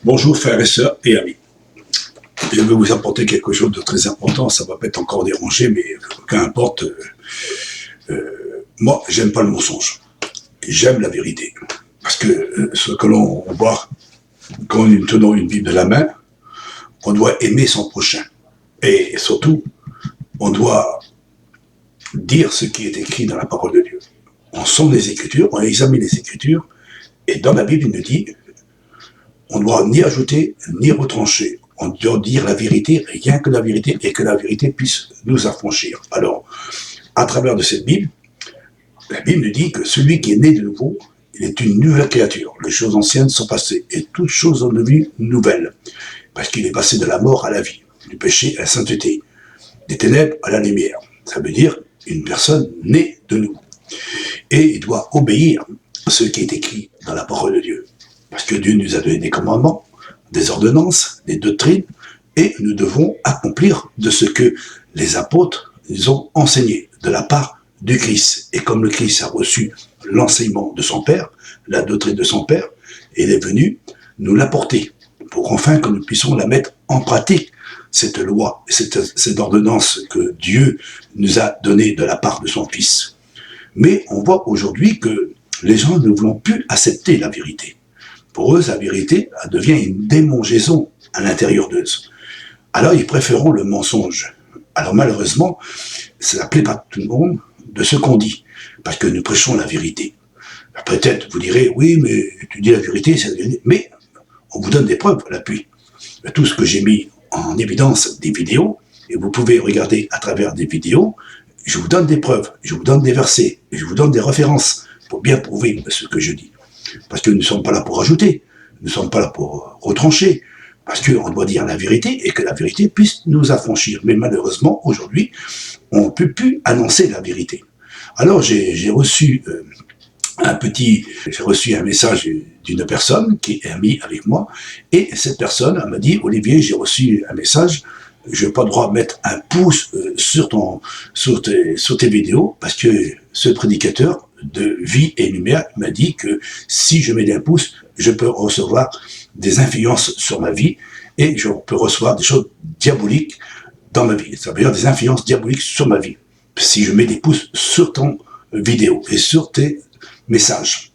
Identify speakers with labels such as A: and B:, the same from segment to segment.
A: Bonjour frères et sœurs et amis. Je vais vous apporter quelque chose de très important, ça va peut-être encore déranger, mais qu'importe. Moi, j'aime pas le mensonge. J'aime la vérité. Parce que ce que l'on voit quand nous tenons une Bible de la main, on doit aimer son prochain. Et surtout, on doit dire ce qui est écrit dans la parole de Dieu. On sonde les Écritures, on examine les Écritures, et dans la Bible, il nous dit, on ne doit ni ajouter, ni retrancher. On doit dire la vérité, rien que la vérité, et que la vérité puisse nous affranchir. Alors, à travers de cette Bible, la Bible nous dit que celui qui est né de nouveau, il est une nouvelle créature. Les choses anciennes sont passées, et toutes choses sont devenues nouvelles. Parce qu'il est passé de la mort à la vie, du péché à la sainteté, des ténèbres à la lumière. Ça veut dire une personne née de nouveau. Et il doit obéir à ce qui est écrit dans la parole de Dieu. Parce que Dieu nous a donné des commandements, des ordonnances, des doctrines, et nous devons accomplir de ce que les apôtres nous ont enseigné de la part du Christ. Et comme le Christ a reçu l'enseignement de son Père, la doctrine de son Père, il est venu nous l'apporter, pour enfin que nous puissions la mettre en pratique, cette loi, cette ordonnance que Dieu nous a donnée de la part de son Fils. Mais on voit aujourd'hui que les gens ne voulont plus accepter la vérité. Pour eux, la vérité devient une démangeaison à l'intérieur d'eux. Alors, ils préféreront le mensonge. Alors, malheureusement, ça ne plaît pas tout le monde de ce qu'on dit, parce que nous prêchons la vérité. Peut-être, vous direz, oui, mais tu dis la vérité, c'est la vérité. Mais on vous donne des preuves à l'appui. Tout ce que j'ai mis en évidence des vidéos, et vous pouvez regarder à travers des vidéos, je vous donne des preuves, je vous donne des versets, je vous donne des références pour bien prouver ce que je dis. Parce que nous ne sommes pas là pour ajouter, nous ne sommes pas là pour retrancher, parce qu'on doit dire la vérité et que la vérité puisse nous affranchir. Mais malheureusement, aujourd'hui, on ne peut plus annoncer la vérité. Alors j'ai reçu un message d'une personne qui est amie avec moi, et cette personne m'a dit, Olivier, j'ai reçu un message, je n'ai pas le droit de mettre un pouce sur tes vidéos, parce que ce prédicateur de vie et lumière m'a dit que si je mets des pouces, je peux recevoir des influences sur ma vie, et je peux recevoir des choses diaboliques dans ma vie. Ça veut dire des influences diaboliques sur ma vie, si je mets des pouces sur ton vidéo et sur tes messages.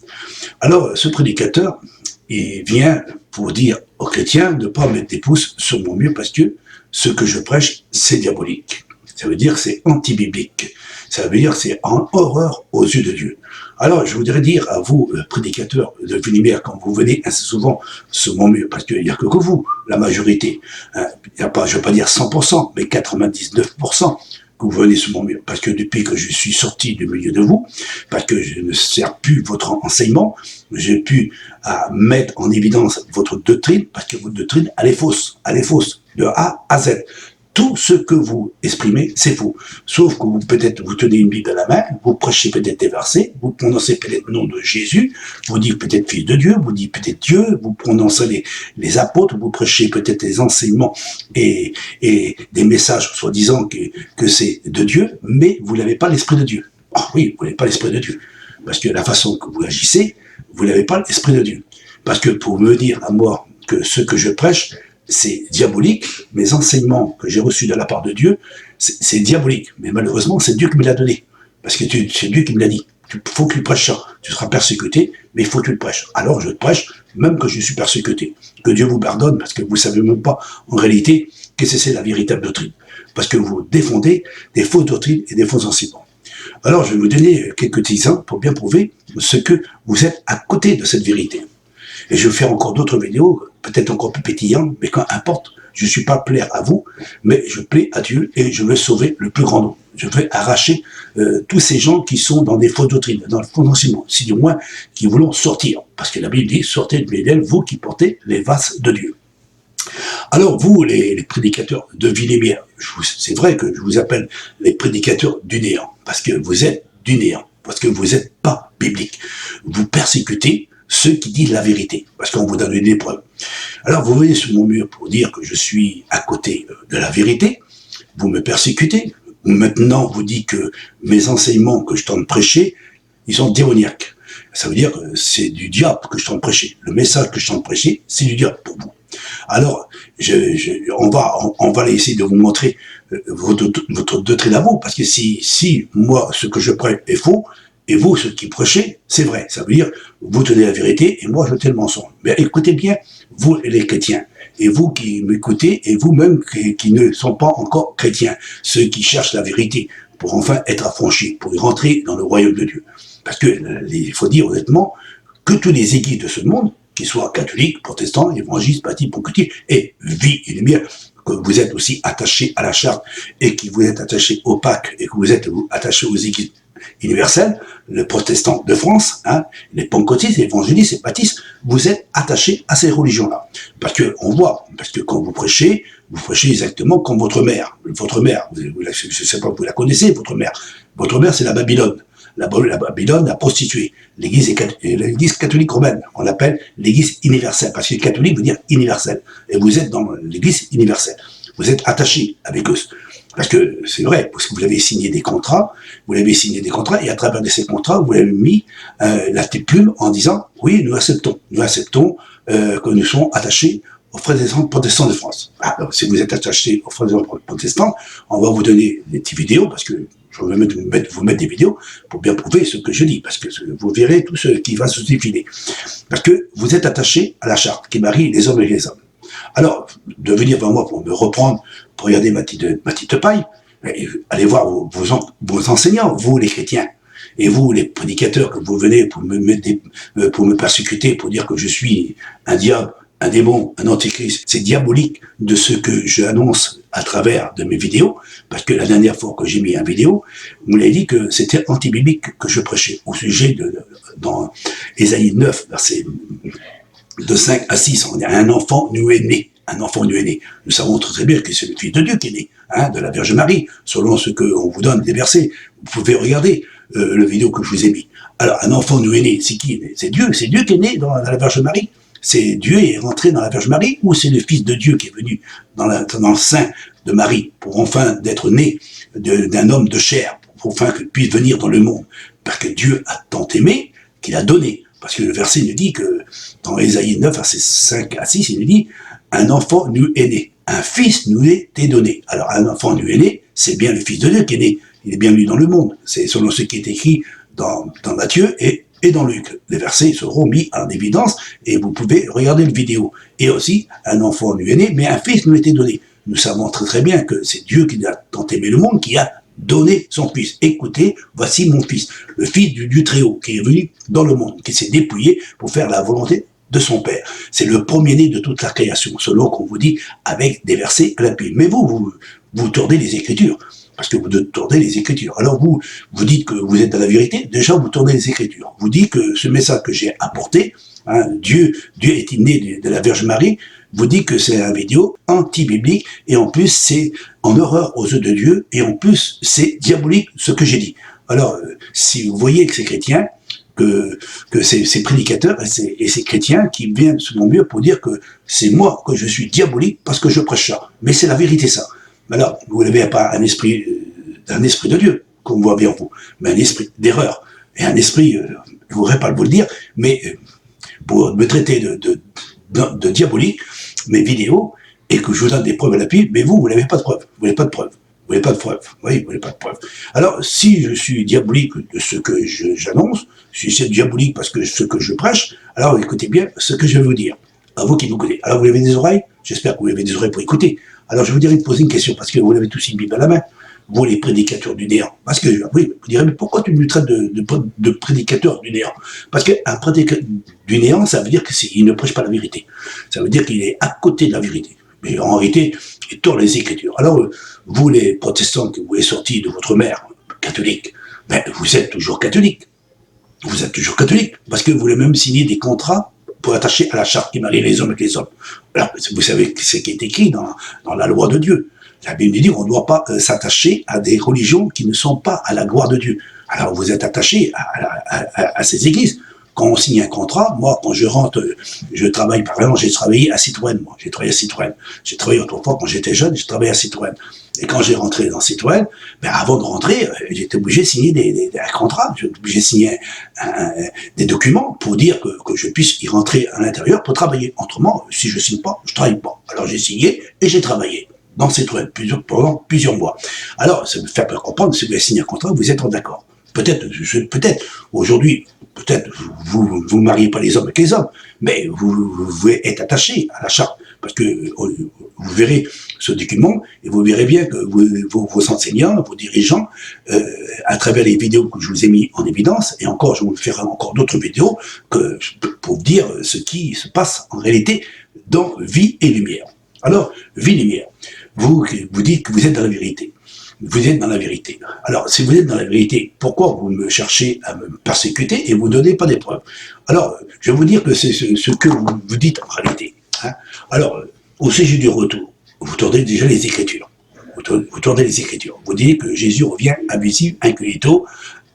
A: Alors, ce prédicateur, il vient pour dire aux chrétiens de ne pas mettre des pouces sur mon mur parce que ce que je prêche, c'est diabolique. Ça veut dire c'est anti-biblique. Ça veut dire c'est en horreur aux yeux de Dieu. Alors, je voudrais dire à vous, prédicateurs de Lumière, quand vous venez assez souvent sur mon mur, parce qu'il n'y a que vous, la majorité, hein, il y a pas, je ne veux pas dire 100%, mais 99%, que vous venez sur mon mur, parce que depuis que je suis sorti du milieu de vous, parce que je ne sers plus votre enseignement, j'ai pu mettre en évidence votre doctrine, parce que votre doctrine, elle est fausse, de A à Z. Tout ce que vous exprimez, c'est faux. Sauf que vous, peut-être, vous tenez une Bible à la main, vous prêchez peut-être des versets, vous prononcez peut-être le nom de Jésus, vous dites peut-être fils de Dieu, vous dites peut-être Dieu, vous prononcez les apôtres, vous prêchez peut-être des enseignements et des messages soi-disant que c'est de Dieu, mais vous n'avez pas l'Esprit de Dieu. Ah oui, vous n'avez pas l'Esprit de Dieu. Parce que la façon que vous agissez, vous n'avez pas l'Esprit de Dieu. Parce que pour me dire à moi que ce que je prêche, c'est diabolique, mes enseignements que j'ai reçus de la part de Dieu, c'est diabolique. Mais malheureusement, c'est Dieu qui me l'a donné. Parce que c'est Dieu qui me l'a dit. Il faut que tu prêches ça. Tu seras persécuté, mais il faut que tu le prêches. Alors je le prêche, même que je suis persécuté. Que Dieu vous pardonne, parce que vous ne savez même pas, en réalité, que c'est la véritable doctrine. Parce que vous défendez des fausses doctrines et des faux enseignements. Alors je vais vous donner quelques exemples pour bien prouver ce que vous êtes à côté de cette vérité. Et je vais faire encore d'autres vidéos, peut-être encore plus pétillantes, mais quand importe, je ne suis pas plaire à vous, mais je plais à Dieu et je veux sauver le plus grand nombre. Je veux arracher tous ces gens qui sont dans des fausses doctrines, dans le faux enseignement, si du moins qui voulons sortir. Parce que la Bible dit, sortez de Bédel, vous qui portez les vases de Dieu. Alors vous, les prédicateurs de vie et lumière, c'est vrai que je vous appelle les prédicateurs du néant, parce que vous êtes du néant, parce que vous n'êtes pas biblique. Vous persécutez ceux qui disent la vérité, parce qu'on vous donne des preuves. Alors vous venez sur mon mur pour dire que je suis à côté de la vérité, vous me persécutez, maintenant vous dites que mes enseignements que je tente de prêcher, ils sont démoniaques. Ça veut dire que c'est du diable que je tente de prêcher. Le message que je tente de prêcher, c'est du diable pour vous. Alors, on va essayer de vous montrer votre doctrine à vous, parce que si moi, ce que je prêche est faux, et vous, ce qui prêchez, c'est vrai. Ça veut dire, vous tenez la vérité, et moi, je tiens le mensonge. Mais écoutez bien, vous, les chrétiens, et vous qui m'écoutez, et vous-même qui ne sont pas encore chrétiens, ceux qui cherchent la vérité, pour enfin être affranchis, pour y rentrer dans le royaume de Dieu. Parce que, il faut dire honnêtement, que tous les églises de ce monde, qu'ils soient catholiques, protestants, évangélistes, baptistes, pentecôtistes, et vie et lumière, que vous êtes aussi attachés à la charte, et que vous êtes attachés au Pâques, et que vous êtes attachés aux églises universelles, le protestant de France, hein, les pentecôtistes, les évangélistes, les baptistes, vous êtes attachés à ces religions-là. Parce que on voit, parce que quand vous prêchez exactement comme votre mère. Votre mère, je ne sais pas, vous la connaissez, votre mère. Votre mère, c'est la Babylone. La Babylone, la prostituée. L'église catholique romaine, on l'appelle l'église universelle, parce que catholique veut dire universel. Et vous êtes dans l'église universelle. Vous êtes attachés avec eux. Parce que c'est vrai, parce que vous avez signé des contrats, et à travers de ces contrats, vous avez mis la petite plume en disant, oui, nous acceptons que nous sommes attachés aux frères protestants de France. Alors, si vous êtes attachés aux frères protestants, on va vous donner des petites vidéos, parce que je vais vous mettre des vidéos pour bien prouver ce que je dis, parce que vous verrez tout ce qui va se défiler. Parce que vous êtes attachés à la charte qui marie les hommes et les hommes. Alors, de venir vers moi pour me reprendre, pour regarder ma petite paille, allez voir vos enseignants, vous les chrétiens, et vous les prédicateurs que vous venez pour me persécuter, pour dire que je suis un diable, un démon, un antéchrist. C'est diabolique de ce que j'annonce à travers de mes vidéos, parce que la dernière fois que j'ai mis une vidéo, vous m'avez dit que c'était anti-biblique que je prêchais au sujet dans Ésaïe 9, verset de 5 à 6, on dit un enfant nous est né. Un enfant nu est né. Nous savons très bien que c'est le Fils de Dieu qui est né, hein, de la Vierge Marie, selon ce qu'on vous donne des versets. Vous pouvez regarder le vidéo que je vous ai mis. Alors, un enfant nu est né, c'est qui? C'est Dieu qui est né dans la Vierge Marie. C'est Dieu est rentré dans la Vierge Marie, ou c'est le Fils de Dieu qui est venu dans le sein de Marie, pour enfin d'être né d'un homme de chair, pour enfin qu'il puisse venir dans le monde. Parce que Dieu a tant aimé qu'il a donné. Parce que le verset nous dit que, dans Ésaïe 9, verset 5 à 6, il nous dit, un enfant nous est né, un fils nous est donné. Alors, un enfant nous est né, c'est bien le Fils de Dieu qui est né. Il est bienvenu dans le monde. C'est selon ce qui est écrit dans Matthieu et dans Luc. Les versets seront mis en évidence et vous pouvez regarder le vidéo. Et aussi, un enfant nous est né, mais un fils nous était donné. Nous savons très bien que c'est Dieu qui a tant aimé le monde, qui a donné son fils. Écoutez, voici mon fils, le fils du Très-Haut, qui est venu dans le monde, qui s'est dépouillé pour faire la volonté de son Père. C'est le premier-né de toute la création, selon qu'on vous dit avec des versets à l'appui. Mais vous tordez les Écritures, parce que vous tordez les Écritures. Alors vous dites que vous êtes dans la vérité, déjà vous tordez les Écritures. Vous dites que ce message que j'ai apporté, hein, Dieu est né de la Vierge Marie, vous dites que c'est une vidéo anti-biblique, et en plus c'est en horreur aux yeux de Dieu, et en plus c'est diabolique ce que j'ai dit. Alors, si vous voyez que ces chrétiens, que ces prédicateurs et ces chrétiens qui viennent selon mieux pour dire que c'est moi que je suis diabolique parce que je prêche ça. Mais c'est la vérité ça. Mais alors, vous n'avez pas un esprit de Dieu, comme voit bien vous, mais un esprit d'erreur. Et un esprit, je ne voudrais pas vous le dire, mais pour me traiter de diabolique, mes vidéos, et que je vous donne des preuves à l'appui, mais vous n'avez pas de preuves. Vous n'avez pas de preuves. Vous n'avez pas de preuve. Oui, vous n'avez pas de preuve. Alors, si je suis diabolique de ce que j'annonce, si c'est diabolique parce que ce que je prêche, alors écoutez bien ce que je vais vous dire. À vous qui m'écoutez. Alors, vous avez des oreilles? J'espère que vous avez des oreilles pour écouter. Alors, je vous dirais de poser une question, parce que vous avez tous une Bible à la main. Vous, les prédicateurs du néant. Parce que, oui, vous direz, mais pourquoi tu nous traites de prédicateur du néant? Parce qu'un prédicateur du néant, ça veut dire qu'il ne prêche pas la vérité. Ça veut dire qu'il est à côté de la vérité. Mais en réalité, il tord les Écritures. Alors, vous, les protestants, que vous êtes sortis de votre mère catholique, ben, vous êtes toujours catholique. Vous êtes toujours catholique, parce que vous voulez même signer des contrats pour attacher à la charte qui marie les hommes avec les hommes. Alors, vous savez ce qui est écrit dans la loi de Dieu. La Bible dit qu'on ne doit pas s'attacher à des religions qui ne sont pas à la gloire de Dieu. Alors, vous êtes attaché à ces églises. quand on signe un contrat, moi, quand je rentre, je travaille, par exemple, j'ai travaillé à Citroën, moi. J'ai travaillé à Citroën. J'ai travaillé autrefois, quand j'étais jeune, j'ai travaillé à Citroën. Et quand j'ai rentré dans Citroën, ben avant de rentrer, j'étais obligé de signer un contrat. J'étais obligé de signer des documents pour dire que je puisse y rentrer à l'intérieur pour travailler. Autrement, si je signe pas, je travaille pas. Alors j'ai signé et j'ai travaillé dans Citroën pendant plusieurs mois. Alors, ça me fait comprendre, si vous avez signé un contrat, vous êtes en accord. Peut-être, aujourd'hui, peut-être, vous mariez pas les hommes avec les hommes, mais vous êtes attaché à la charte, parce que vous verrez ce document, et vous verrez bien que vos enseignants, vos dirigeants, à travers les vidéos que je vous ai mis en évidence, et encore, je vous ferai encore d'autres vidéos, pour vous dire ce qui se passe en réalité dans Vie et Lumière. Alors, Vie et Lumière, vous dites que vous êtes dans la vérité. Vous êtes dans la vérité. Alors, si vous êtes dans la vérité, pourquoi vous me cherchez à me persécuter et vous ne donnez pas des preuves? Alors, je vais vous dire que c'est ce que vous dites en réalité. Hein. Alors, au sujet du retour, vous tournez déjà les Écritures. Vous tournez les Écritures. Vous dites que Jésus revient abusive, incognito,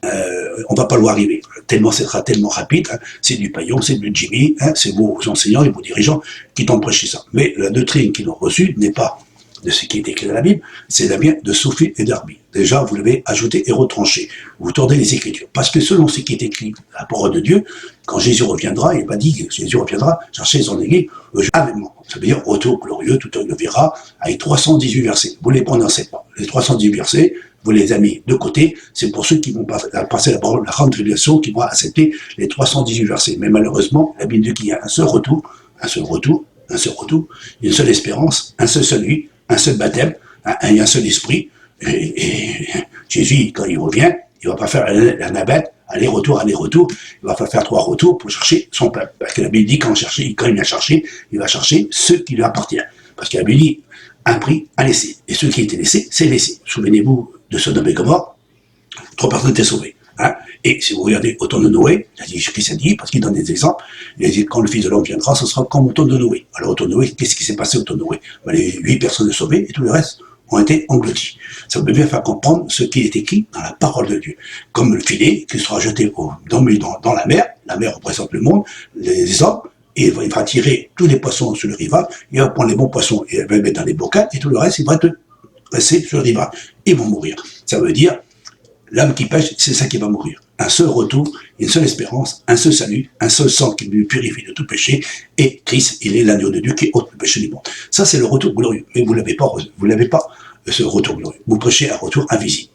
A: on ne va pas le voir arriver. Tellement, ce sera tellement rapide, hein. C'est du paillon, c'est du Jimmy, hein. C'est vos enseignants et vos dirigeants qui t'ont prêché ça. Mais la doctrine qu'ils ont reçue n'est pas de ce qui est écrit dans la Bible, c'est la bien de Sophie et d'Arby. Déjà, vous l'avez ajouté et retranché. Vous tournez les Écritures. Parce que selon ce qui est écrit, la parole de Dieu, quand Jésus reviendra, il n'est pas dit que Jésus reviendra chercher son église, avènement. Ça veut dire retour glorieux, tout le verra, avec 318 versets. Vous ne les prononcez pas. Les 318 versets, vous les avez mis de côté, c'est pour ceux qui vont passer la parole, la grande tribulation, qui vont accepter les 318 versets. Mais malheureusement, la Bible dit qu'il y a un seul retour, une seule espérance, un seul salut, un seul baptême, un seul esprit, et Jésus, quand il revient, il ne va pas faire la navette, aller-retour, il va pas faire 3 retours pour chercher son peuple. Parce que la Bible dit quand il vient chercher, il va chercher ceux qui lui appartiennent. Parce que la Bible dit, un prix, un laissé. Et ceux qui étaient laissés, c'est laissé. Souvenez-vous de Sodome et Gomorrhe, 3 personnes étaient sauvées. Hein. Et si vous regardez au temps de Noé, Christ a dit, parce qu'il donne des exemples, il a dit quand le Fils de l'homme viendra, ce sera comme au temps de Noé. Alors au temps de Noé, qu'est-ce qui s'est passé au temps de Noé? Les 8 personnes sauvées et tout le reste ont été engloutis. Ça veut bien faire comprendre ce qui est écrit dans la parole de Dieu. Comme le filet qui sera jeté dans la mer représente le monde, les hommes, et il va tirer tous les poissons sur le rivage, il va prendre les bons poissons et il va les mettre dans les bocaux, et tout le reste, il va rester sur le rivage. Ils vont mourir. Ça veut dire, l'âme qui pêche, c'est ça qui va mourir. Un seul retour, une seule espérance, un seul salut, un seul sang qui nous purifie de tout péché, et Christ, il est l'agneau de Dieu qui ôte le péché du monde. Ça, c'est le retour glorieux. Mais vous l'avez pas, ce retour glorieux. Vous prêchez un retour invisible.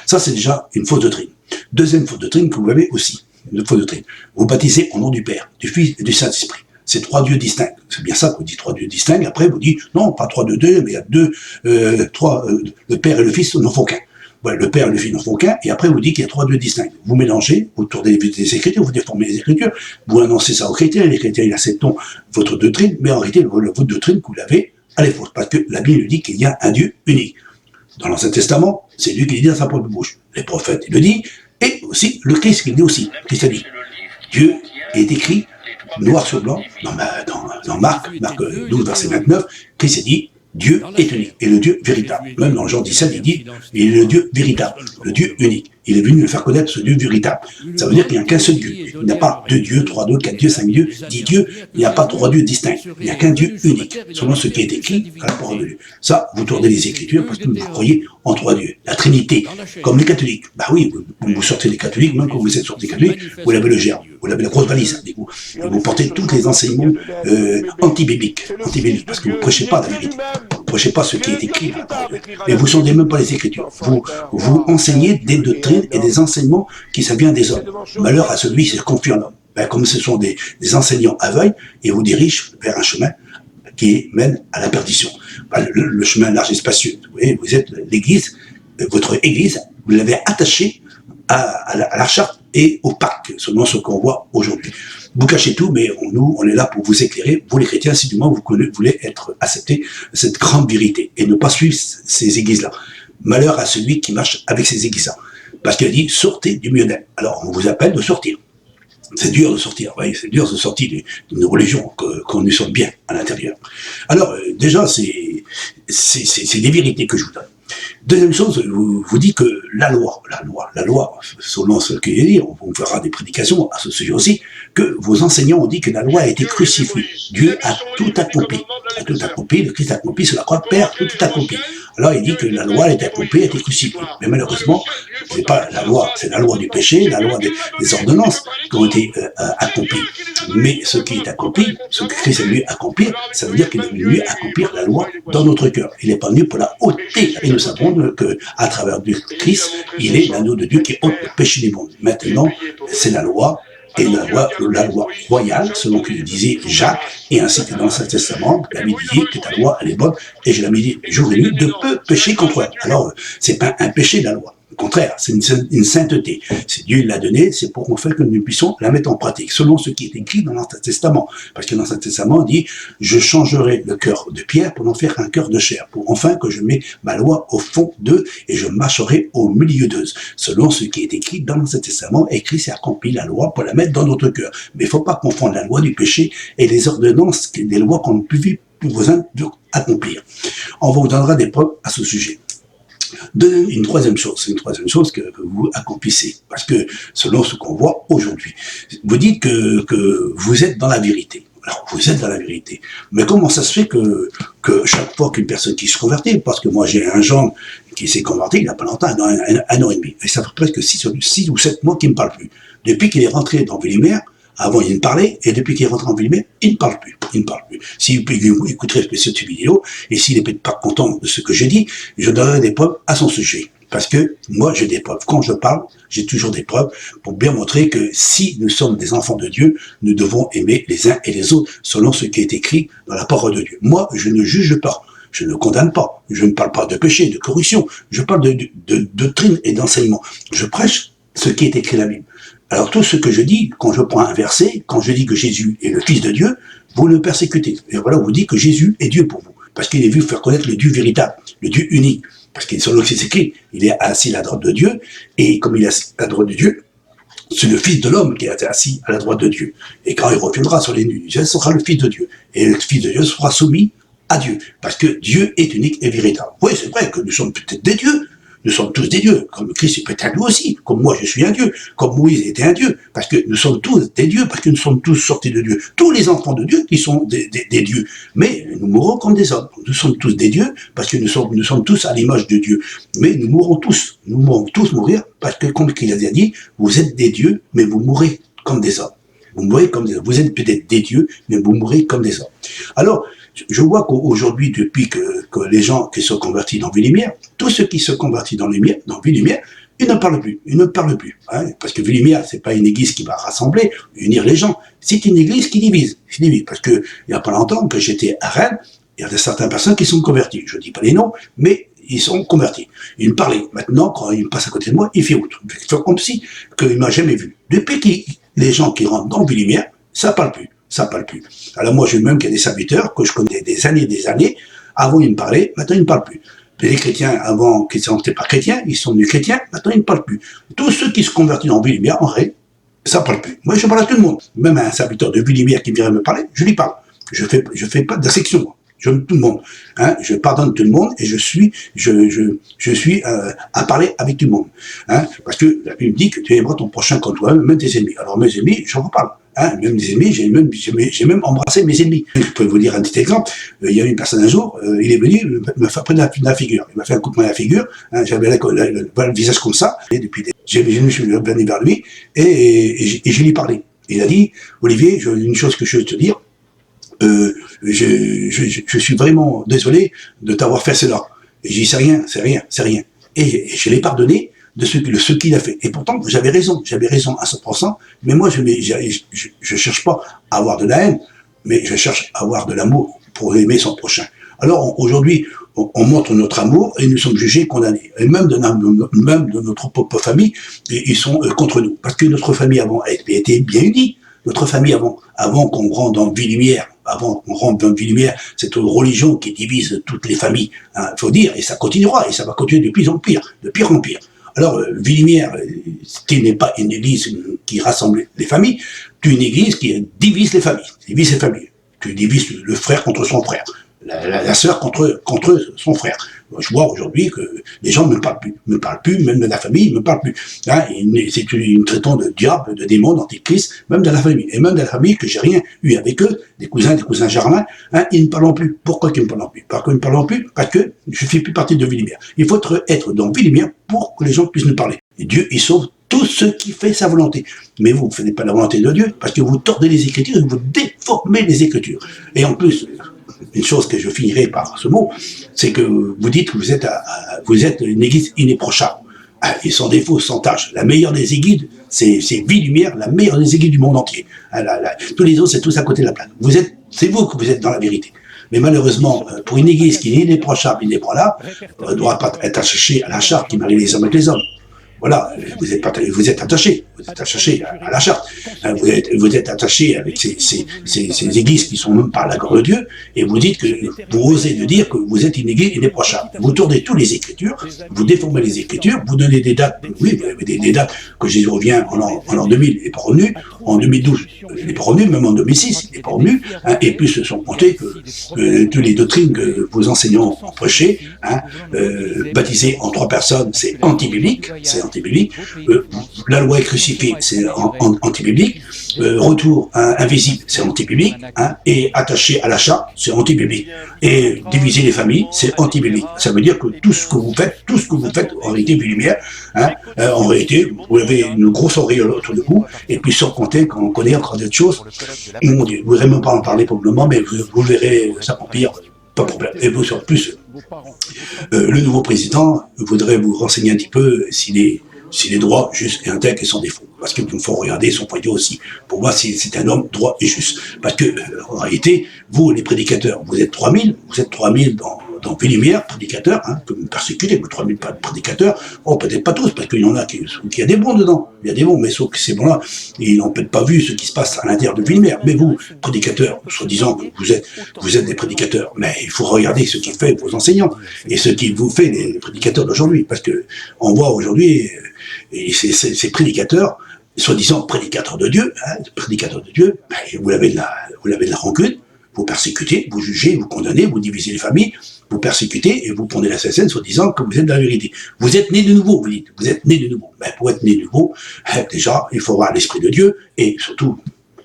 A: Ça, c'est déjà une fausse doctrine. Deuxième fausse doctrine que vous avez aussi, une fausse doctrine. Vous baptisez au nom du Père, du Fils et du Saint-Esprit. C'est 3 dieux distincts. C'est bien ça qu'on dit 3 dieux distincts. Après, vous dites, non, pas 3 de 2, mais il y a 2, le Père et le Fils n'en font qu'un. Ouais, le Père et le Fils n'en font qu'un, et après vous dites qu'il y a 3 dieux distincts. Vous mélangez, vous tournez les Écritures, vous déformez les Écritures, vous annoncez ça aux chrétiens, les chrétiens ils acceptent votre doctrine, mais en réalité, votre doctrine que vous l'avez, elle est fausse, parce que la Bible dit qu'il y a un Dieu unique. Dans l'Ancien Testament, c'est lui qui le dit dans sa propre bouche. Les prophètes, il le dit, et aussi le Christ qui le dit aussi. Le Christ a dit, Dieu est écrit noir sur blanc, dans Marc 12, verset 29, Christ a dit, Dieu est unique, et le Dieu véritable. Même dans Jean 17, il dit, il est le Dieu véritable, le Dieu unique. Il est venu nous faire connaître ce Dieu véritable. Ça veut dire qu'il n'y a qu'un seul Dieu. Il n'y a pas 2 dieux, 3 dieux, 4 dieux, 5 dieux, 10 dieux. Il n'y a pas 3 dieux distincts. Il n'y a qu'un Dieu unique, selon ce qui est écrit à la parole de Dieu. Ça, vous tournez les Écritures parce que vous croyez en 3 dieux. La Trinité, comme les catholiques. Bah oui, vous sortez des catholiques, même quand vous êtes sortis des catholiques, vous l'avez le germe, vous l'avez la grosse valise. Vous portez tous les enseignements anti-bibliques, parce que vous ne prêchez pas la vérité. Vous ne prêchez pas ce qui est écrit à la parole de Dieu. Et vous ne sondez même pas les Écritures. Vous enseignez des doctrines et des enseignements qui ça vient des hommes. Malheur à celui qui se confie en homme. Ben, comme ce sont des enseignants aveugles, ils vous dirigent vers un chemin qui mène à la perdition. Ben, le chemin large et spacieux. Vous voyez, vous êtes l'église, votre église, vous l'avez attachée à la charte et au pacte, selon ce qu'on voit aujourd'hui. Vous cachez tout, mais nous, on est là pour vous éclairer. Vous, les chrétiens, si du moins vous voulez être acceptés cette grande vérité et ne pas suivre ces églises-là. Malheur à celui qui marche avec ces églises-là. Parce qu'il a dit, sortez du milieu d'elle. Alors, on vous appelle de sortir. C'est dur de sortir, oui, c'est dur de sortir d'une religion qu'on nous sommes bien à l'intérieur. Alors, déjà, c'est des vérités que je vous donne. Deuxième chose, vous dites que la loi, selon ce qu'il est dit, on fera des prédications à ce sujet aussi, que vos enseignants ont dit que la loi a été crucifiée. Dieu a tout accompli. A tout accompli, le Christ a accompli sur la croix, Père, tout est accompli. Alors il dit que la loi a été accomplie, a été crucifiée. Mais malheureusement, c'est pas la loi, c'est la loi du péché, la loi des ordonnances qui ont été accomplies. Mais ce qui est accompli, ce que Christ est venu accomplir, ça veut dire qu'il est venu accomplir la loi dans notre cœur. Il n'est pas venu pour la ôter. Et nous savons qu'à travers du Christ, il est l'agneau de Dieu qui ôte le péché du monde. Maintenant, c'est la loi, et la loi royale, selon que disait Jacques, et ainsi que dans l'Ancien Testament, la Bible dit que ta loi, elle est bonne, et je la médite jour et nuit, de peu pécher contre elle. Alors, c'est pas un péché, la loi. Au contraire, c'est une sainteté. C'est Dieu qui l'a donné, c'est pour que nous puissions la mettre en pratique, selon ce qui est écrit dans l'Ancien Testament. Parce que dans l'Ancien Testament, il dit, je changerai le cœur de pierre pour en faire un cœur de chair, pour enfin que je mets ma loi au fond d'eux et je marcherai au milieu d'eux. Selon ce qui est écrit dans l'Ancien Testament, écrit, c'est accompli la loi pour la mettre dans notre cœur. Mais il ne faut pas confondre la loi du péché et les ordonnances, des lois qu'on n'a plus besoin d'accomplir. On vous donnera des preuves à ce sujet. Une troisième chose que vous accomplissez, parce que selon ce qu'on voit aujourd'hui, vous dites que vous êtes dans la vérité. Alors, vous êtes dans la vérité. Mais comment ça se fait que chaque fois qu'une personne qui se convertit, parce que moi j'ai un gendre qui s'est converti il n'y a pas longtemps, un an et demi, et ça fait presque 6 ou 7 mois qu'il ne me parle plus. Depuis qu'il est rentré dans Villiers, avant, il me parlait, et depuis qu'il est rentré en Villiers, il ne parle plus. Il ne parle plus. S'il écouterait cette vidéo, et s'il n'est pas content de ce que j'ai dit, je donnerai des preuves à son sujet. Parce que moi, j'ai des preuves. Quand je parle, j'ai toujours des preuves pour bien montrer que si nous sommes des enfants de Dieu, nous devons aimer les uns et les autres selon ce qui est écrit dans la parole de Dieu. Moi, je ne juge pas. Je ne condamne pas. Je ne parle pas de péché, de corruption. Je parle de doctrine et d'enseignement. Je prêche ce qui est écrit dans la Bible. Alors tout ce que je dis, quand je prends un verset, quand je dis que Jésus est le Fils de Dieu, vous le persécutez. Et voilà, vous dites que Jésus est Dieu pour vous. Parce qu'il est venu faire connaître le Dieu véritable, le Dieu unique. Parce qu'il est sur le c'est écrit, il est assis à la droite de Dieu, et comme il est assis à la droite de Dieu, c'est le Fils de l'homme qui est assis à la droite de Dieu. Et quand il reviendra sur les nuits, ce sera le Fils de Dieu. Et le Fils de Dieu sera soumis à Dieu. Parce que Dieu est unique et véritable. Oui, c'est vrai que nous sommes peut-être des dieux. Nous sommes tous des dieux, comme Christ est peut-être lui aussi, comme moi je suis un dieu, comme Moïse était un dieu, parce que nous sommes tous des dieux, parce que nous sommes tous sortis de Dieu. Tous les enfants de Dieu qui sont des dieux, mais nous mourrons comme des hommes. Nous sommes tous des dieux, parce que nous sommes tous à l'image de Dieu. Mais nous mourrons tous mourir, parce que comme il a dit, vous êtes des dieux, mais vous mourrez comme des hommes. Vous mourrez comme des hommes. Vous êtes peut-être des dieux, mais vous mourrez comme des hommes. Alors, je vois qu'aujourd'hui, depuis que les gens qui sont convertis dans Villiers, tous ceux qui se convertissent dans Villiers, ils ne parlent plus. Ils ne parlent plus. Hein, parce que Villiers, c'est pas une église qui va rassembler, unir les gens. C'est une église qui divise. Parce que il y a pas longtemps que j'étais à Rennes, il y a certaines personnes qui sont converties. Je dis pas les noms, mais ils sont convertis. Ils me parlaient. Maintenant, quand ils passent à côté de moi, il fait autre. Il fait comme si qu'il m'a jamais vu. Depuis que les gens qui rentrent dans Villiers, ça parle plus. Ça parle plus. Alors moi, je même qu'il y a des serviteurs que je connais des années. Avant, ils me parlaient, maintenant, ils ne parlent plus. Les chrétiens, avant, qui n'étaient pas chrétiens, ils sont devenus chrétiens, maintenant, ils ne parlent plus. Tous ceux qui se convertissent en Villiers, en vrai, ça ne parle plus. Moi, je parle à tout le monde. Même un serviteur de Villiers qui vient me parler, je lui parle. Je fais pas d'insection. J'aime tout le monde. Hein, je pardonne tout le monde et je suis à parler avec tout le monde. Hein, parce que la Bible dit que tu aimeras ton prochain comme toi-même, même tes ennemis. Alors mes ennemis, j'en parle. Hein, même des ennemis, j'ai même embrassé mes ennemis. Je peux vous dire un petit exemple. Il y a une personne un jour, il est venu, il m'a fait prendre la figure. Il m'a fait un coup de poing à la figure. Hein, j'avais le visage comme ça. Et depuis, je me suis venu vers lui et je lui ai parlé. Il a dit, Olivier, une chose que je veux te dire. Je suis vraiment désolé de t'avoir fait cela. Et j'ai dit, c'est rien. Et je l'ai pardonné de ce qu'il a fait. Et pourtant, j'avais raison à 100%, mais moi, je cherche pas à avoir de la haine, mais je cherche à avoir de l'amour pour aimer son prochain. Alors, aujourd'hui, on montre notre amour et nous sommes jugés, condamnés. Et même de notre propre famille, ils sont contre nous. Parce que notre famille avant a été bien unie. Notre famille avant qu'on rentre dans Villiers, cette religion qui divise toutes les familles, hein, faut dire, et ça continuera, et ça va continuer de pire en pire. Alors, Villiers, n'est pas une église qui rassemble les familles, c'est une église qui divise les familles. Tu divises le frère contre son frère, la sœur contre son frère. Je vois aujourd'hui que les gens ne me parlent plus, même de la famille, ne me parlent plus. Hein, c'est une traitant de diable, de démon, d'antichrist, même de la famille. Et même de la famille que j'ai rien eu avec eux, des cousins germains, hein, ils ne parlent plus. Pourquoi ils ne parlent plus? Pourquoi ils ne parlent plus? Parce que je ne fais plus partie de Villimière. Il faut être dans Villimière pour que les gens puissent nous parler. Et Dieu, il sauve tout ce qui fait sa volonté. Mais vous ne faites pas la volonté de Dieu, parce que vous tordez les Écritures et vous déformez les Écritures. Et en plus, une chose que je finirai par ce mot, c'est que vous dites que vous êtes une église inapprochable. Et sans défaut, sans tâche. La meilleure des églises, c'est Vie-Lumière, la meilleure des églises du monde entier. Tous les autres, c'est tous à côté de la plaque. C'est vous que vous êtes dans la vérité. Mais malheureusement, pour une église qui est inapprochable, inébranlable, ne doit pas être attachée à la charte qui marie les hommes avec les hommes. Voilà, vous êtes attaché à la charte. Vous êtes attaché avec ces églises qui sont même par l'accord de Dieu, et vous dites que vous osez de dire que vous êtes une église inapprochable. Vous tournez tous les Écritures, vous déformez les Écritures, vous donnez des dates. Oui, vous avez des dates que Jésus revient en l'an 2000, il n'est pas revenu, en 2012, il n'est pas revenu, même en 2006, il n'est pas revenu, hein, et puis se sont comptés que toutes les doctrines que vos enseignants ont prêchées, hein, baptisées en 3 personnes, c'est anti-biblique, la loi est crucifiée, c'est anti-biblique, retour invisible, c'est anti-biblique, hein, et attaché à l'achat, c'est anti-biblique, et diviser les familles, c'est anti-biblique. Ça veut dire que tout ce que vous faites, en réalité, Vie-Lumière, hein, en réalité, vous avez une grosse auréole autour de vous, et puis sans compter qu'on connaît encore d'autres choses. Mon Dieu, je ne voudrais même pas en parler pour le moment, mais vous verrez, ça empire, pas de problème. Et vous, en plus, le nouveau président voudrait vous renseigner un petit peu s'il est droit, juste et intègre et sans défaut. Parce qu'il faut regarder son point de vue aussi. Pour moi, c'est un homme droit et juste. Parce que, en réalité, vous, les prédicateurs, vous êtes 3000 dans Vie-Lumière, prédicateurs, hein, que vous persécutez, vous 3000 prédicateurs, oh, peut-être pas tous, parce qu'il y en a qui y a des bons dedans, il y a des bons, mais sauf que ces bons-là, ils n'ont peut-être pas vu ce qui se passe à l'intérieur de Vie-Lumière. Mais vous, prédicateurs, soi-disant que vous êtes des prédicateurs, mais il faut regarder ce qui fait vos enseignants, et ce qui vous fait les prédicateurs d'aujourd'hui, parce que on voit aujourd'hui, ces prédicateurs, soi-disant prédicateurs de Dieu, ben, vous avez de la rancune, vous persécutez, vous jugez, vous condamnez, vous divisez les familles, vous persécutez et vous prenez la scène soi-disant que vous êtes dans la vérité. Vous êtes né de nouveau, vous dites, vous êtes né de nouveau. Ben, pour être né de nouveau, déjà, il faut avoir l'esprit de Dieu et surtout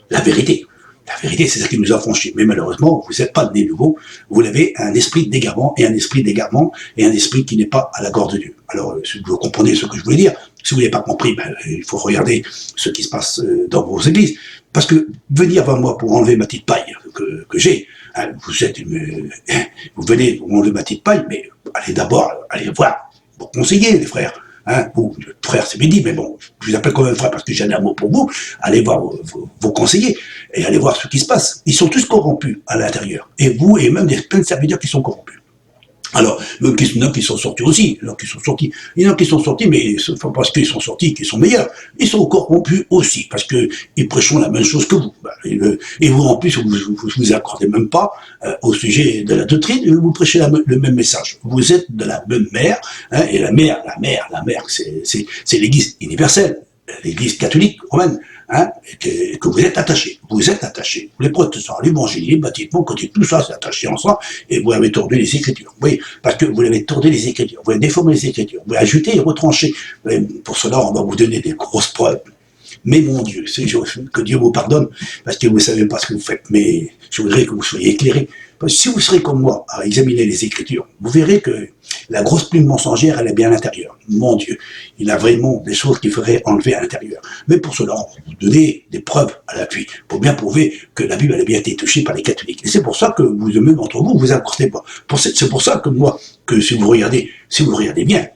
A: la vérité. La vérité, c'est ça qui nous a franchis. Mais malheureusement, vous n'êtes pas né de nouveau. Vous avez un esprit d'égarement et un esprit qui n'est pas à la gorge de Dieu. Alors, si vous comprenez ce que je voulais dire, si vous n'avez pas compris, ben, il faut regarder ce qui se passe dans vos églises. Parce que venir vers moi pour enlever ma petite paille que j'ai, hein, vous venez pour enlever ma petite paille, mais allez voir vos conseillers, les frères. Hein, vous, frère, c'est bien dit, mais bon, je vous appelle quand même frère parce que j'ai un amour pour vous. Allez voir vos conseillers et allez voir ce qui se passe. Ils sont tous corrompus à l'intérieur. Et vous, et même plein de serviteurs qui sont corrompus. Alors, il y en a qui sont sortis aussi, il y en a qui sont sortis, mais parce qu'ils sont sortis, qu'ils sont meilleurs. Ils sont corrompus aussi, parce qu'ils prêchent la même chose que vous. Et vous, en plus, vous accordez même pas au sujet de la doctrine, vous prêchez le même message. Vous êtes de la même mère, hein, et la mère, c'est l'Église universelle, l'Église catholique romaine. Hein, que vous êtes attachés. Vous êtes attachés. Les protestants, l'évangile, les baptistes, côté, tout ça, c'est attaché ensemble, et vous avez tourné les Écritures. Oui, parce que vous avez tourné les Écritures, vous avez déformé les Écritures, vous avez ajouté et retranché. Pour cela, on va vous donner des grosses preuves. Mais mon Dieu, que Dieu vous pardonne, parce que vous ne savez pas ce que vous faites, mais je voudrais que vous soyez éclairés. Parce que si vous serez comme moi à examiner les Écritures, vous verrez que la grosse plume mensongère, elle est bien à l'intérieur. Mon Dieu, il a vraiment des choses qu'il faudrait enlever à l'intérieur. Mais pour cela, on va vous donner des preuves à l'appui, pour bien prouver que la Bible elle a bien été touchée par les catholiques. Et c'est pour ça que vous-même entre vous accordez pas. C'est pour ça que moi, que si vous regardez bien,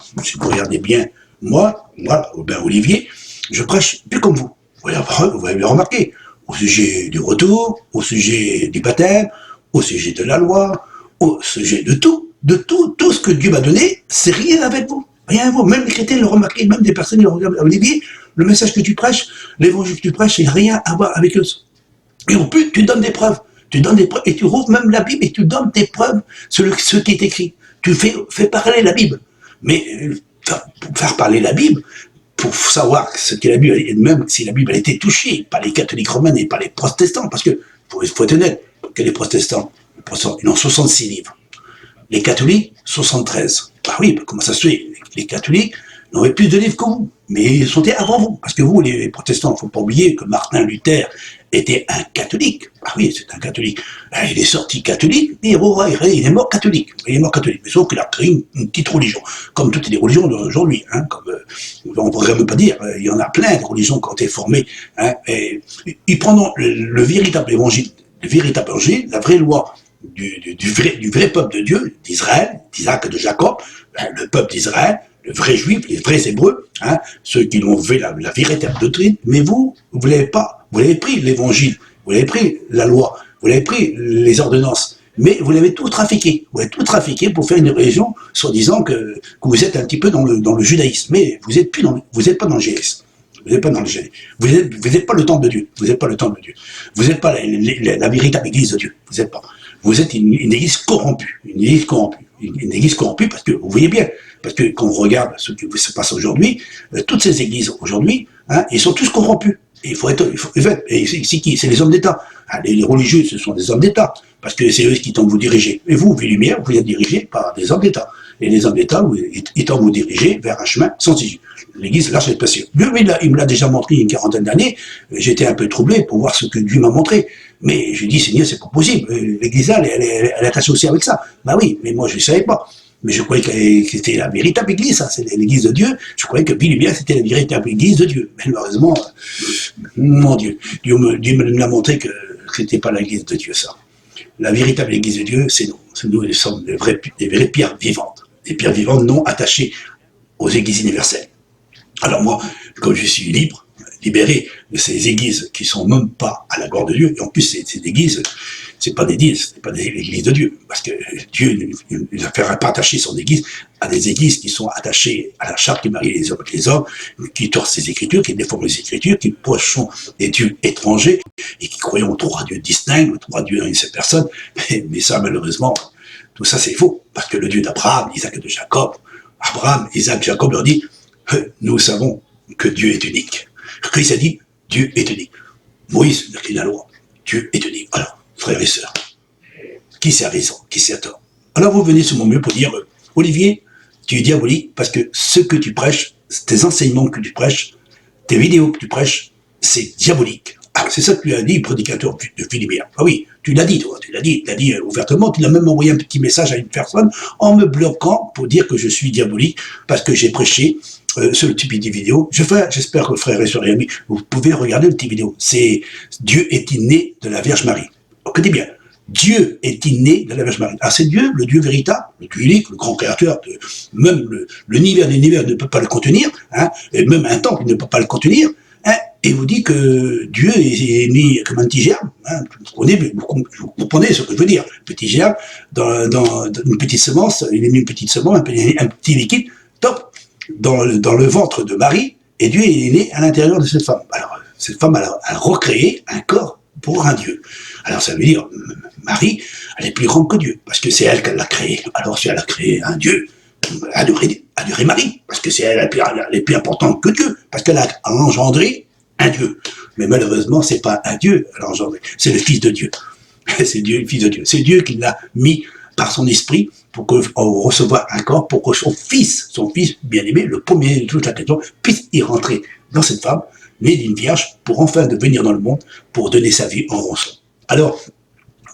A: moi, ben Olivier, je prêche plus comme vous. Vous avez remarqué, au sujet du retour, au sujet du baptême, au sujet de la loi, au sujet de tout ce que Dieu m'a donné, c'est rien avec vous. Rien avec vous. Même les chrétiens l'ont remarqué, même des personnes l'ont regardé. Olivier, le message que tu prêches, l'évangile que tu prêches, c'est rien à voir avec eux. Et en plus, tu donnes des preuves. Et tu rouvres même la Bible et tu donnes des preuves sur ce qui est écrit. Tu fais parler la Bible. Mais pour faire parler la Bible, pour savoir ce qu'est la Bible, et même si la Bible a été touchée par les catholiques romains et par les protestants, parce que, faut être honnête, que les protestants, ils ont 66 livres. Les catholiques, 73. Ah oui, comment ça se fait? Les catholiques n'auraient plus de livres que vous, mais ils sont avant vous. Parce que vous, les protestants, il ne faut pas oublier que Martin Luther était un catholique. Ah oui, c'est un catholique. Il est sorti catholique, et il est mort catholique. Il est mort catholique. Mais sauf qu'il a créé une petite religion, comme toutes les religions d'aujourd'hui. Hein, on ne pourrait même pas dire, il y en a plein de religions qui ont été formées. Hein, et ils prendront le véritable évangile, la vraie loi du vrai peuple de Dieu, d'Israël, d'Isaac et de Jacob, le peuple d'Israël, le vrai juif, les vrais hébreux, hein, ceux qui l'ont fait la véritable doctrine, mais vous l'avez pas. Vous l'avez pris l'évangile, vous l'avez pris la loi, vous l'avez pris les ordonnances, mais vous l'avez tout trafiqué. Vous l'avez tout trafiqué pour faire une religion, soi-disant que vous êtes un petit peu dans le judaïsme, mais vous n'êtes pas dans le judaïsme. Vous n'êtes pas dans le génie. Vous n'êtes pas le temple de Dieu. Vous n'êtes pas le temple de Dieu. Vous n'êtes pas la véritable église de Dieu. Vous n'êtes pas. Vous êtes une église corrompue. Une église corrompue. Une église corrompue parce que, vous voyez bien, parce que quand on regarde ce qui se passe aujourd'hui, toutes ces églises aujourd'hui, hein, ils sont tous corrompus. Et et c'est qui? C'est les hommes d'État. Ah, les religieux, ce sont des hommes d'État. Parce que c'est eux qui tentent de vous diriger. Et vous, Vie Lumière, vous êtes dirigés par des hommes d'État. Et les hommes d'État, ils tentent de vous diriger vers un chemin sans issue. L'Église, là, c'est pas sûr. Dieu, il me l'a déjà montré il y a une quarantaine d'années. J'étais un peu troublé pour voir ce que Dieu m'a montré. Mais je dis, Seigneur, c'est pas possible. L'Église, là, elle est associée avec ça. Bah oui, mais moi, je ne savais pas. Mais je croyais que c'était la véritable Église, ça. C'est l'Église de Dieu. Je croyais que Vie Lumière, c'était la véritable Église de Dieu. Mais malheureusement, mon Dieu, Dieu me l'a montré que c'était pas l'Église de Dieu, ça. La véritable Église de Dieu, c'est nous. Nous sommes des vraies pierres vivantes. Des pierres vivantes non attachées aux églises universelles. Alors moi, comme je suis libre, libéré de ces églises qui sont même pas à la gloire de Dieu, et en plus ces églises, c'est pas des églises de Dieu, parce que Dieu ne fera pas attacher son église à des églises qui sont attachées à la charte qui marie les hommes avec les hommes, qui torcent ses écritures, qui déforment les écritures, qui pochent des dieux étrangers, et qui croient aux trois dieux distincts, aux trois dieux en une seule personne, mais ça malheureusement, tout ça c'est faux, parce que le Dieu d'Abraham, d'Isaac et de Jacob, Abraham, Isaac, Jacob leur dit, nous savons que Dieu est unique. Christ a dit, Dieu est unique. Moïse a écrit la loi, Dieu est unique. Alors, frères et sœurs, qui c'est à raison, qui c'est à tort? Alors vous venez sur mon mieux pour dire, Olivier, tu es diabolique parce que ce que tu prêches, tes enseignements que tu prêches, tes vidéos que tu prêches, c'est diabolique. Ah, c'est ça que tu as dit, prédicateur de Philibert. Ah oui, tu l'as dit, toi, tu l'as dit ouvertement, tu l'as même envoyé un petit message à une personne en me bloquant pour dire que je suis diabolique parce que j'ai prêché sur le petit vidéo. J'espère que frères et sœurs et amis, vous pouvez regarder le petit vidéo. C'est Dieu est inné de la Vierge Marie. Écoutez bien, Dieu est inné de la Vierge Marie. Ah, c'est Dieu, le Dieu véritable, le Dieu unique, le grand créateur, même l'univers de l'univers ne peut pas le contenir, hein, et même un temple ne peut pas le contenir, hein, et vous dit que Dieu est né comme un petit germe, hein, vous comprenez ce que je veux dire, petit germe, dans une petite semence, il est né une petite semence, un petit liquide, top, dans le ventre de Marie, et Dieu est né à l'intérieur de cette femme. Alors, cette femme a recréé un corps pour un Dieu. Alors ça veut dire, Marie, elle est plus grande que Dieu, parce que c'est elle qui l'a créé. Alors si elle a créé un Dieu, adorer Marie, parce que c'est elle est plus importante que Dieu, parce qu'elle a engendré un Dieu. Mais malheureusement, c'est pas un Dieu elle a engendré, c'est le Fils de Dieu. C'est Dieu, le Fils de Dieu. C'est Dieu qui l'a mis par son esprit pour recevoir un corps, pour que son fils bien-aimé, le premier de toute la création, puisse y rentrer dans cette femme, née d'une vierge, pour enfin devenir dans le monde, pour donner sa vie en rançon. Alors,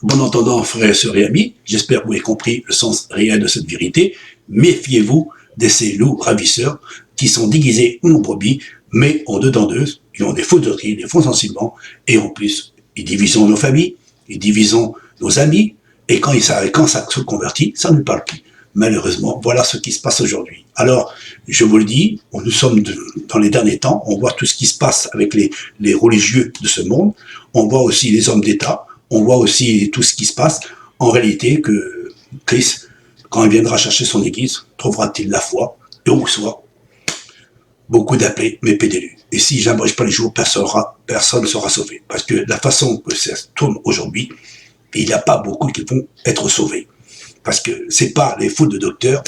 A: bon entendant, frères, sœurs et amis, j'espère que vous avez compris le sens réel de cette vérité. Méfiez-vous de ces loups ravisseurs qui sont déguisés en brebis, mais en dedans d'eux, ils ont des faux doctrines, des faux enseignements, et en plus, ils divisent nos familles, ils divisent nos amis, et quand ça se convertit, ça ne parle plus. Malheureusement, voilà ce qui se passe aujourd'hui. Alors, je vous le dis, nous sommes dans les derniers temps, on voit tout ce qui se passe avec les religieux de ce monde, on voit aussi les hommes d'État, on voit aussi tout ce qui se passe. En réalité, que Christ, quand il viendra chercher son église, trouvera-t-il la foi, et où soit beaucoup d'appelés, mais peu d'élus. Et si j'abrège pas les jours, personne ne sera sauvé. Parce que la façon que ça tourne aujourd'hui, il n'y a pas beaucoup qui vont être sauvés. Parce que c'est pas les fautes de docteurs,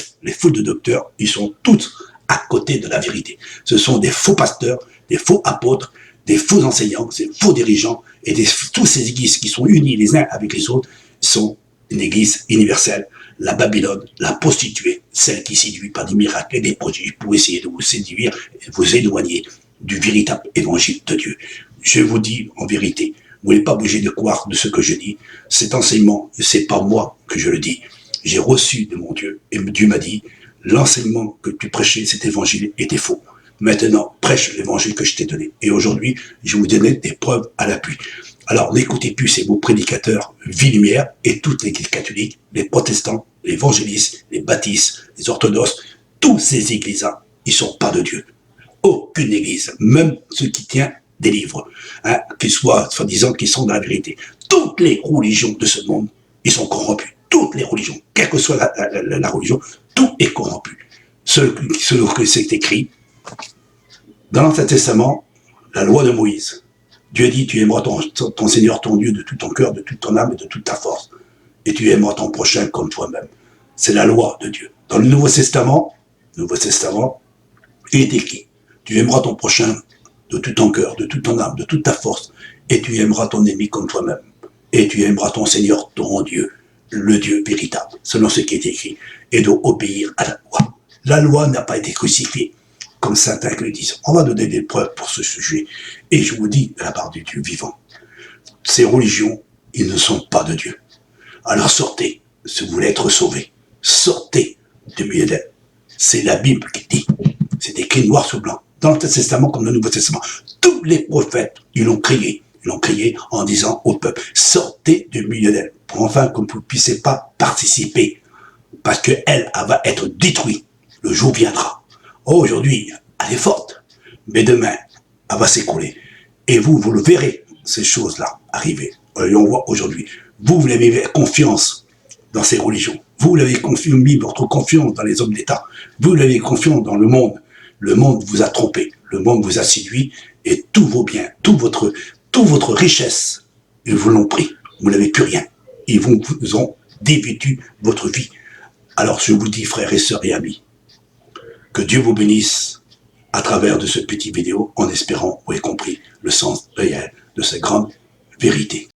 A: ils sont tous à côté de la vérité. Ce sont des faux pasteurs, des faux apôtres, des faux enseignants, des faux dirigeants, et tous ces églises qui sont unis les uns avec les autres sont une église universelle, la Babylone, la prostituée, celle qui séduit par des miracles et des prodiges pour essayer de vous séduire et de vous éloigner du véritable évangile de Dieu. Je vous dis en vérité, vous n'êtes pas obligé de croire de ce que je dis. Cet enseignement, c'est pas moi que je le dis. J'ai reçu de mon Dieu et Dieu m'a dit, l'enseignement que tu prêchais, cet évangile était faux. Maintenant, prêche l'évangile que je t'ai donné. Et aujourd'hui, je vous donne des preuves à l'appui. Alors, n'écoutez plus ces beaux prédicateurs, vie lumière, et toutes les catholiques, les protestants, les évangélistes, les baptistes, les orthodoxes, tous ces églises-là, ils sont pas de Dieu. Aucune église, même ceux qui tiennent des livres, hein, qu'ils soient, soi-disant, qu'ils sont dans la vérité. Toutes les religions de ce monde, ils sont corrompus. Toutes les religions, quelle que soit la religion, tout est corrompu. Ce que c'est écrit, dans l'Ancien Testament, la loi de Moïse, Dieu dit, tu aimeras ton Seigneur, ton Dieu, de tout ton cœur, de toute ton âme et de toute ta force. Et tu aimeras ton prochain comme toi-même. C'est la loi de Dieu. Dans le Nouveau Testament, il est écrit, tu aimeras ton prochain de tout ton cœur, de toute ton âme, de toute ta force. Et tu aimeras ton ennemi comme toi-même. Et tu aimeras ton Seigneur, ton Dieu, le Dieu véritable, selon ce qui est écrit. Et d'obéir à la loi. La loi n'a pas été crucifiée, comme certains le disent. On va donner des preuves pour ce sujet. Et je vous dis, de la part du Dieu vivant, ces religions, ils ne sont pas de Dieu. Alors sortez, si vous voulez être sauvés. Sortez du milieu d'elle. C'est la Bible qui dit. C'est écrit noir sur blanc. Dans l'Ancien Testament comme dans le Nouveau Testament. Tous les prophètes, ils l'ont crié. Ils l'ont crié en disant au peuple, sortez du milieu d'elle. Pour enfin que vous ne puissiez pas participer. Parce qu'elle va être détruite. Le jour viendra. Aujourd'hui, elle est forte. Mais demain, elle va s'écrouler. Et vous le verrez, ces choses-là, arriver. Et on voit aujourd'hui. Vous avez confiance dans ces religions. Vous l'avez mis votre confiance dans les hommes d'État. Vous l'avez confiance dans le monde. Le monde vous a trompé. Le monde vous a séduit. Et tous vos biens, toute votre richesse, ils vous l'ont pris. Vous n'avez plus rien. Ils vous ont dévêtu votre vie. Alors je vous dis, frères et sœurs et amis, que Dieu vous bénisse à travers de ce petit vidéo, en espérant vous ayez compris le sens réel de cette grande vérité.